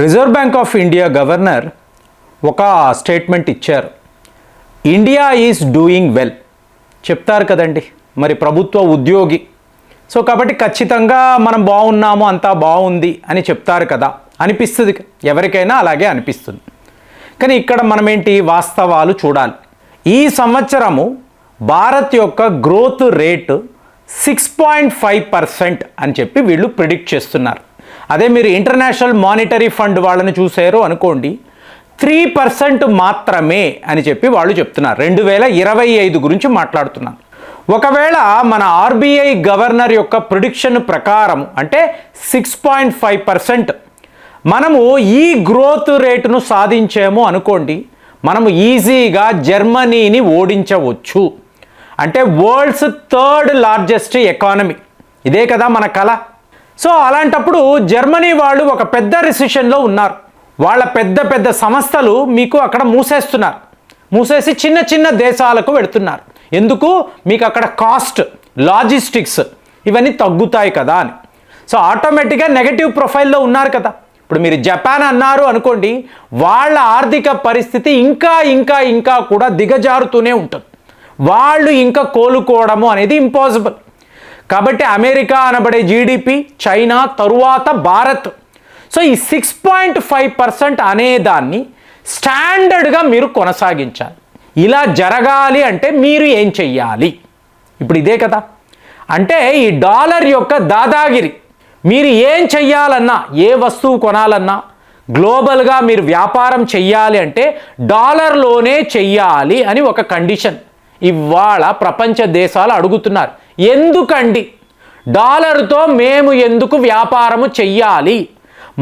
Reserve bank of India governor ఒక statement ఇచ్చారు. India is doing well చెప్తారు కదండి, మరి ప్రభుత్వ ఉద్యోగి. సో కాబట్టి ఖచ్చితంగా మనం బాగున్నాము, అంతా బాగుంది అని చెప్తారు కదా, అనిపిస్తుంది, ఎవరికైనా అలాగే అనిపిస్తుంది. కానీ ఇక్కడ మనం ఏంటి వాస్తవాలు చూడాలి. ఈ సంవత్సరము భారత్ యొక్క గ్రోత్ రేటు 6.5% అని చెప్పి వీళ్ళు ప్రిడిక్ట్ చేస్తున్నారు. అదే మీరు ఇంటర్నేషనల్ మానిటరీ ఫండ్ వాళ్ళని చూసారు అనుకోండి, 3% మాత్రమే అని చెప్పి వాళ్ళు చెప్తున్నారు. 2025 గురించి మాట్లాడుతున్నారు. ఒకవేళ మన ఆర్బీఐ గవర్నర్ యొక్క ప్రిడిక్షన్ ప్రకారం అంటే 6.5% మనము ఈ గ్రోత్ రేటును సాధించాము అనుకోండి, మనము ఈజీగా జర్మనీని ఓడించవచ్చు. అంటే వరల్డ్స్ 3rd లార్జెస్ట్ ఎకానమీ, ఇదే కదా మన కళ. సో అలాంటప్పుడు జర్మనీ వాళ్ళు ఒక పెద్ద రిసెషన్లో ఉన్నారు. వాళ్ళ పెద్ద పెద్ద సంస్థలు మీకు అక్కడ మూసేస్తున్నారు, మూసేసి చిన్న చిన్న దేశాలకు వెళుతున్నారు. ఎందుకు? మీకు అక్కడ కాస్ట్, లాజిస్టిక్స్ ఇవన్నీ తగ్గుతాయి కదా అని. సో ఆటోమేటిక్గా నెగటివ్ ప్రొఫైల్లో ఉన్నారు కదా. ఇప్పుడు మీరు జపాన్ అన్నారు అనుకోండి, వాళ్ళ ఆర్థిక పరిస్థితి ఇంకా ఇంకా ఇంకా కూడా దిగజారుతూనే ఉంటుంది. వాళ్ళు ఇంకా కోలుకోవడము అనేది ఇంపాసిబుల్. కాబట్టి అమెరికా అనబడే జీడిపి, చైనా, తరువాత భారత్. సో ఈ 6.5% అనేదాన్ని స్టాండర్డ్గా మీరు కొనసాగించాలి. ఇలా జరగాలి అంటే మీరు ఏం చెయ్యాలి? ఇప్పుడు ఇదే కదా, అంటే ఈ డాలర్ యొక్క దాదాగిరి. మీరు ఏం చెయ్యాలన్నా, ఏ వస్తువు కొనాలన్నా, గ్లోబల్గా మీరు వ్యాపారం చెయ్యాలి అంటే డాలర్లోనే చెయ్యాలి అని ఒక కండిషన్ ఇవాళ ప్రపంచ దేశాలు అడుగుతున్నారు. ఎందుకండి డాలర్తో మేము ఎందుకు వ్యాపారము చెయ్యాలి?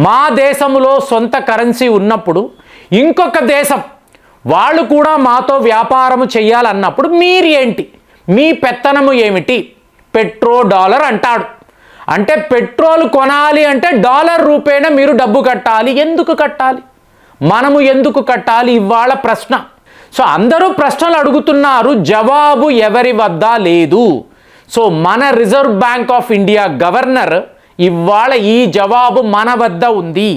మా దేశంలో సొంత కరెన్సీ ఉన్నప్పుడు ఇంకొక దేశం వాళ్ళు కూడా మాతో వ్యాపారము చెయ్యాలన్నప్పుడు మీరు ఏంటి, మీ పెత్తనము ఏమిటి? పెట్రో డాలర్ అంటాడు. అంటే పెట్రోల్ కొనాలి అంటే డాలర్ రూపేణ మీరు డబ్బు కట్టాలి. ఎందుకు కట్టాలి? మనము ఎందుకు కట్టాలి? ఇవాళ ప్రశ్న. సో అందరూ ప్రశ్నలు అడుగుతున్నారు, జవాబు ఎవరి వద్ద లేదు. సో మన reserve bank of India governor ఇవాళ ఈ జవాబు మన వద్ద ఉంది.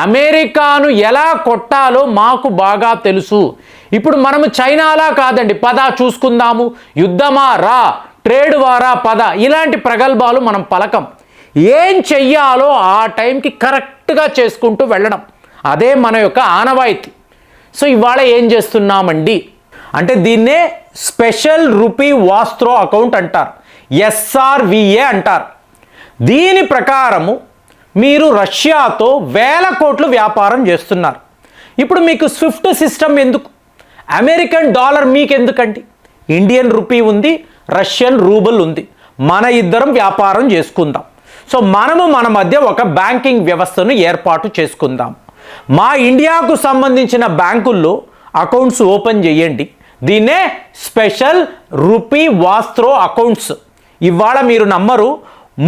అమెరికాను ఎలా కొట్టాలో మాకు బాగా తెలుసు. ఇప్పుడు మనము చైనాలా కాదండి, పద చూసుకుందాము, యుద్ధమా రా, ట్రేడ్ వారా పద, ఇలాంటి ప్రగల్భాలు మనం పలకం. ఏం చెయ్యాలో ఆ టైంకి కరెక్ట్గా చేసుకుంటూ వెళ్ళడం, అదే మన యొక్క ఆనవాయితీ. సో ఇవాళ ఏం చేస్తున్నామండి అంటే దీన్నే స్పెషల్ రూపీ వాస్త్రో అకౌంట్ అంటారు, SRVA అంటారు. దీని ప్రకారము మీరు రష్యాతో 1000 కోట్లు వ్యాపారం చేస్తున్నారు. ఇప్పుడు మీకు స్విఫ్ట్ సిస్టమ్ ఎందుకు? అమెరికన్ డాలర్ మీకు ఎందుకండి? ఇండియన్ రూపీ ఉంది, రష్యన్ రూబుల్ ఉంది. మన ఇద్దరం వ్యాపారం చేసుకుందాం. సో మనము మన మధ్య ఒక బ్యాంకింగ్ వ్యవస్థను ఏర్పాటు చేసుకుందాం. మా ఇండియాకు సంబంధించిన బ్యాంకుల్లో అకౌంట్స్ ఓపెన్ చేయండి. దీన్నే స్పెషల్ రూపీ వాస్త్రో అకౌంట్స్. ఇవాళ మీరు నమ్మరు,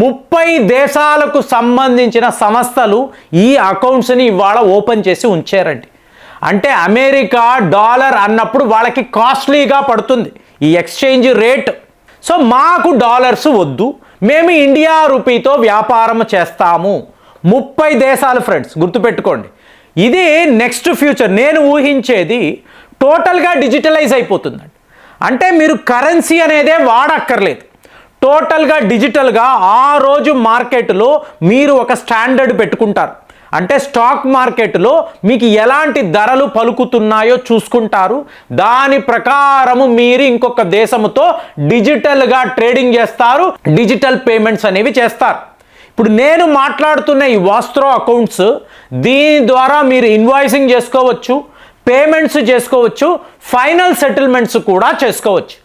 30 దేశాలకు సంబంధించిన సంస్థలు ఈ అకౌంట్స్ని ఇవాళ ఓపెన్ చేసి ఉంచారండి. అంటే అమెరికా డాలర్ అన్నప్పుడు వాళ్ళకి కాస్ట్లీగా పడుతుంది ఈ ఎక్స్చేంజ్ రేట్. సో మాకు డాలర్స్ వద్దు, మేము ఇండియా రూపీతో వ్యాపారం చేస్తాము. 30 దేశాలు ఫ్రెండ్స్, గుర్తుపెట్టుకోండి. ఇది నెక్స్ట్ ఫ్యూచర్. నేను ఊహించేది టోటల్గా డిజిటలైజ్ అయిపోతుందండి. అంటే మీరు కరెన్సీ అనేదే వాడక్కర్లేదు, టోటల్గా డిజిటల్గా ఆ రోజు మార్కెట్లో మీరు ఒక స్టాండర్డ్ పెట్టుకుంటారు. అంటే స్టాక్ మార్కెట్లో మీకు ఎలాంటి ధరలు పలుకుతున్నాయో చూసుకుంటారు. దాని ప్రకారము మీరు ఇంకొక దేశంతో డిజిటల్గా ట్రేడింగ్ చేస్తారు, డిజిటల్ పేమెంట్స్ అనేవి చేస్తారు. ఇప్పుడు నేను మాట్లాడుతున్న ఈ వాస్త్రో అకౌంట్స్, దీని ద్వారా మీరు ఇన్వాయిసింగ్ చేసుకోవచ్చు, పేమెంట్స్ చేసుకోవచ్చు, ఫైనల్ సెటిల్మెంట్స్ కూడా చేసుకోవచ్చు.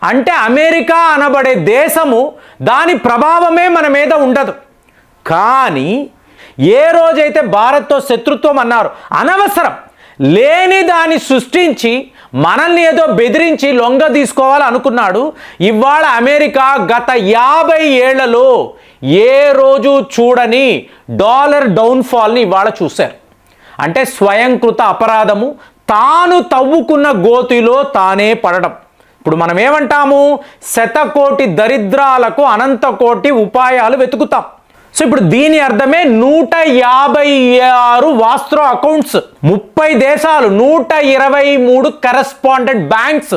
అంటే అమెరికా అనబడే దేశము దాని ప్రభావమే మన మీద ఉండదు. కానీ ఏ రోజైతే భారత్తో శత్రుత్వం అన్నారు, అనవసరం లేని దాన్ని సృష్టించి మనల్ని ఏదో బెదిరించి లొంగ తీసుకోవాలి అనుకున్నాడు. ఇవాళ అమెరికా గత 50 ఏళ్లలో ఏ రోజు చూడని డాలర్ డౌన్ఫాల్ని ఇవాళ చూశారు. అంటే స్వయంకృత అపరాధము, తాను తవ్వుకున్న గోతిలో తానే పడడం. ఇప్పుడు మనం ఏమంటాము? శతకోటి దరిద్రాలకు అనంత కోటి ఉపాయాలు వెతుకుతాం. సో ఇప్పుడు దీని అర్థమే 156 వాస్త్రో అకౌంట్స్, 30 దేశాలు, 123 కరెస్పాండెంట్ బ్యాంక్స్,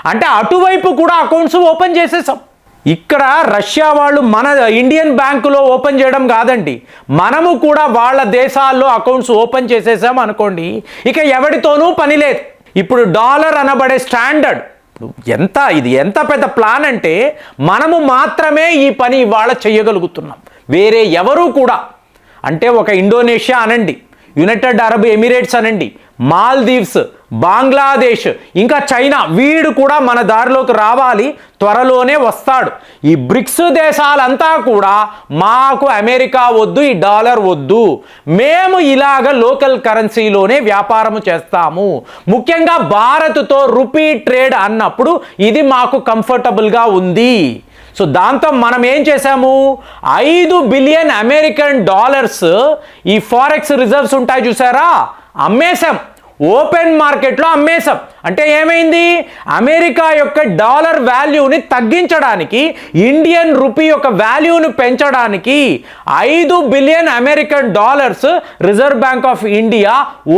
అంటే అటువైపు కూడా అకౌంట్స్ ఓపెన్ చేసేసాం. ఇక్కడ రష్యా వాళ్ళు మన ఇండియన్ బ్యాంకులో ఓపెన్ చేయడం కాదండి, మనము కూడా వాళ్ళ దేశాల్లో అకౌంట్స్ ఓపెన్ చేసేసాం అనుకోండి, ఇక ఎవరితోనూ పని లేదు. ఇప్పుడు డాలర్ అనబడే స్టాండర్డ్ ఇది ఎంత పెద్ద ప్లాన్ అంటే మనము మాత్రమే ఈ పని ఇవాళ చేయగలుగుతున్నాం, వేరే ఎవరు కూడా. అంటే ఒక ఇండోనేషియా అనండి, యునైటెడ్ అరబ్ ఎమిరేట్స్ అనండి, మాల్దీవ్స్, బంగ్లాదేశ్, ఇంకా చైనా, వీడు కూడా మన దారిలోకి రావాలి, త్వరలోనే వస్తాడు. ఈ బ్రిక్స్ దేశాలంతా కూడా మాకు అమెరికా వద్దు, ఈ డాలర్ వద్దు, మేము ఇలాగ లోకల్ కరెన్సీలోనే వ్యాపారము చేస్తాము. ముఖ్యంగా భారత్తో రూపీ ట్రేడ్ అన్నప్పుడు ఇది మాకు కంఫర్టబుల్గా ఉంది. సో దాంతో మనం ఏం చేసాము, 5 బిలియన్ అమెరికన్ డాలర్స్ ఈ ఫారెక్స్ రిజర్వ్స్ ఉంటాయి చూసారా, అమ్మేశాం, ఓపెన్ మార్కెట్లో అమ్మేశాం. అంటే ఏమైంది, అమెరికా యొక్క డాలర్ వాల్యూని తగ్గించడానికి, ఇండియన్ రూపీ యొక్క వాల్యూని పెంచడానికి 5 billion American dollars reserve bank of India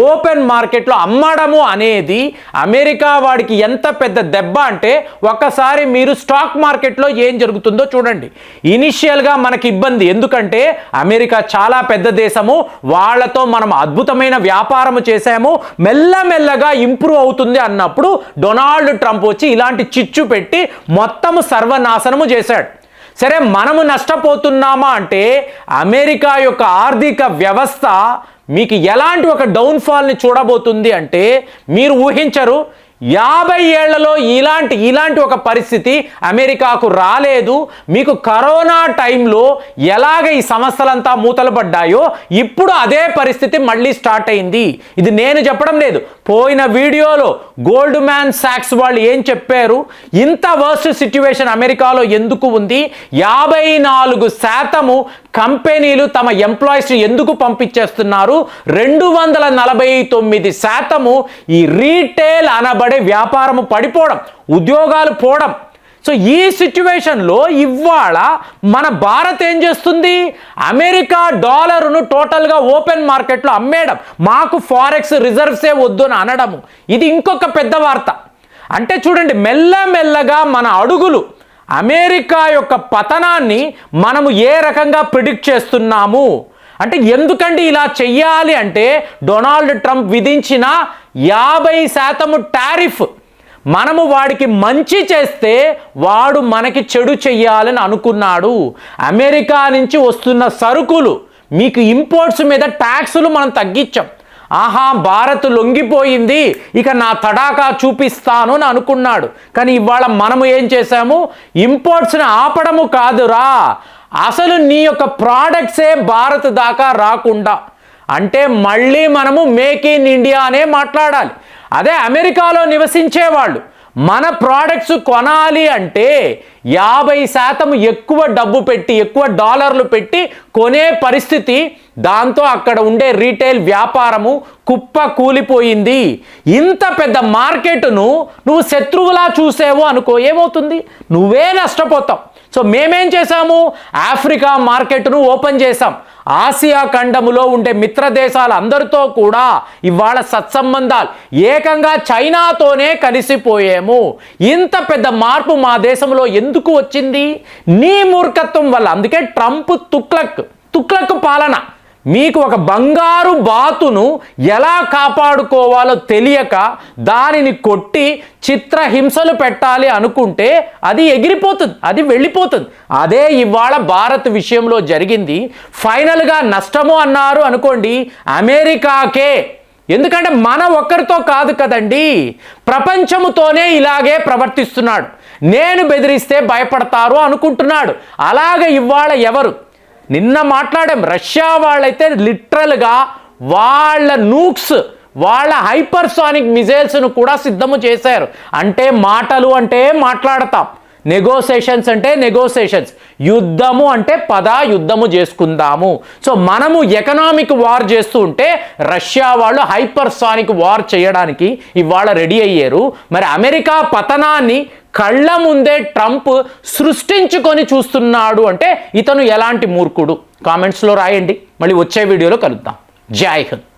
open మార్కెట్లో అమ్మడము అనేది అమెరికా వాడికి ఎంత పెద్ద దెబ్బ అంటే ఒక్కసారి మీరు స్టాక్ మార్కెట్లో ఏం జరుగుతుందో చూడండి. ఇనిషియల్గా మనకి ఇబ్బంది, ఎందుకంటే అమెరికా చాలా పెద్ద దేశము, వాళ్ళతో మనం అద్భుతమైన వ్యాపారము చేశాము, మెల్లమెల్లగా ఇంప్రూవ్ అవుతుంది అన్నప్పుడు డొనాల్డ్ ట్రంప్ వచ్చి ఇలాంటి చిచ్చు పెట్టి మొత్తం సర్వనాశనము చేశాడు. సరే, మనము నష్టపోతున్నామా అంటే అమెరికా యొక్క ఆర్థిక వ్యవస్థ మీకు ఎలాంటి ఒక డౌన్ఫాల్ని చూడబోతుంది అంటే మీరు ఊహించరు. 50 ఏళ్లలో ఇలాంటి ఒక పరిస్థితి అమెరికాకు రాలేదు. మీకు కరోనా టైంలో ఎలాగ ఈ సంస్థలంతా మూతలు పడ్డాయో ఇప్పుడు అదే పరిస్థితి మళ్ళీ స్టార్ట్ అయింది. ఇది నేను చెప్పడం లేదు, పోయిన వీడియోలో గోల్డ్ మ్యాన్ సాక్స్ వాళ్ళు ఏం చెప్పారు, ఇంత వర్స్ట్ సిచ్యువేషన్ అమెరికాలో ఎందుకు ఉంది, 54% కంపెనీలు తమ ఎంప్లాయీస్ని ఎందుకు పంపించేస్తున్నారు, 249% ఈ రీటైల్ అనబడే వ్యాపారము పడిపోవడం, ఉద్యోగాలు పోవడం. సో ఈ సిచ్యువేషన్లో ఇవాళ మన భారత్ ఏం చేస్తుంది, అమెరికా డాలరును టోటల్గా ఓపెన్ మార్కెట్లో అమ్మేయడం, మాకు ఫారెక్స్ రిజర్వ్సే వద్దు అని అనడము, ఇది ఇంకొక పెద్ద వార్త. అంటే చూడండి, మెల్లమెల్లగా మన అడుగులు అమెరికా యొక్క పతనాన్ని మనము ఏ రకంగా ప్రిడిక్ట్ చేస్తున్నాము అంటే, ఎందుకంటే ఇలా చెయ్యాలి అంటే డొనాల్డ్ ట్రంప్ విధించిన 50% టారిఫ్, మనము వాడికి మంచి చేస్తే వాడు మనకి చెడు చెయ్యాలని అనుకున్నాడు. అమెరికా నుంచి వస్తున్న సరుకులు మీకు ఇంపోర్ట్స్ మీద ట్యాక్సులు మనం తగ్గించాం. ఆహా, భారత్ లొంగిపోయింది, ఇక నా తడాకా చూపిస్తాను అని అనుకున్నాడు. కానీ ఇవాళ మనము ఏం చేశాము, ఇంపోర్ట్స్ని ఆపడము కాదురా, అసలు నీ యొక్క ప్రోడక్ట్సే భారత్ దాకా రాకుండా, అంటే మళ్ళీ మనము మేక్ ఇన్ ఇండియా అనే మాట్లాడాలి. అదే అమెరికాలో నివసించేవాళ్ళు మన ప్రోడక్ట్స్ కొనాలి అంటే 50% ఎక్కువ డబ్బు పెట్టి, ఎక్కువ డాలర్లు పెట్టి కొనే పరిస్థితి. దాంతో అక్కడ ఉండే రీటైల్ వ్యాపారము కుప్ప కూలిపోయింది. ఇంత పెద్ద మార్కెట్ను నువ్వు శత్రువులా చూసేవో అనుకో, ఏమవుతుంది, నువ్వే నష్టపోతావు. సో మేమేం చేశాము, ఆఫ్రికా మార్కెట్ను ఓపెన్ చేశాం. ఆసియా ఖండములో ఉండే మిత్ర దేశాలు అందరితో కూడా ఇవాళ సత్సంబంధాలు, ఏకంగా చైనాతోనే కలిసిపోయాము. ఇంత పెద్ద మార్పు మా దేశంలో ఎందుకు వచ్చింది, నీ మూర్ఖత్వం వల్ల. అందుకే ట్రంప్ తుక్లక్ పాలన. మీకు ఒక బంగారు బాతును ఎలా కాపాడుకోవాలో తెలియక దానిని కొట్టి చిత్రహింసలు పెట్టాలి అనుకుంటే అది ఎగిరిపోతుంది, అది వెళ్ళిపోతుంది. అదే ఇవాళ భారత్ విషయంలో జరిగింది. ఫైనల్గా నష్టము అన్నారు అనుకోండి అమెరికాకే, ఎందుకంటే మన ఒక్కరితో కాదు కదండి, ప్రపంచముతోనే ఇలాగే ప్రవర్తిస్తున్నాడు. నేను బెదిరిస్తే భయపడతారు అనుకుంటున్నాడు. అలాగే ఇవాళ ఎవరు, నిన్న మాట్లాడాం, రష్యా వాళ్ళైతే లిటరల్గా వాళ్ళ నూక్స్, వాళ్ళ హైపర్సానిక్ మిజైల్స్ను కూడా సిద్ధము చేశారు. అంటే మాటలు అంటే మాట్లాడతాం, నెగోసియేషన్స్ అంటే నెగోసియేషన్స్, యుద్ధము అంటే యుద్ధము చేసుకుందాము. సో మనము ఎకనామిక్ వార్ చేస్తూ ఉంటే రష్యా వాళ్ళు హైపర్సానిక్ వార్ చేయడానికి ఇవాళ రెడీ అయ్యారు. మరి అమెరికా పతనాన్ని కళ్ళ ముందే ట్రంప్ సృష్టించుకొని చూస్తున్నాడు అంటే ఇతను ఎలాంటి మూర్ఖుడు? కామెంట్స్లో రాయండి. మళ్ళీ వచ్చే వీడియోలో కలుద్దాం. జై హింద్.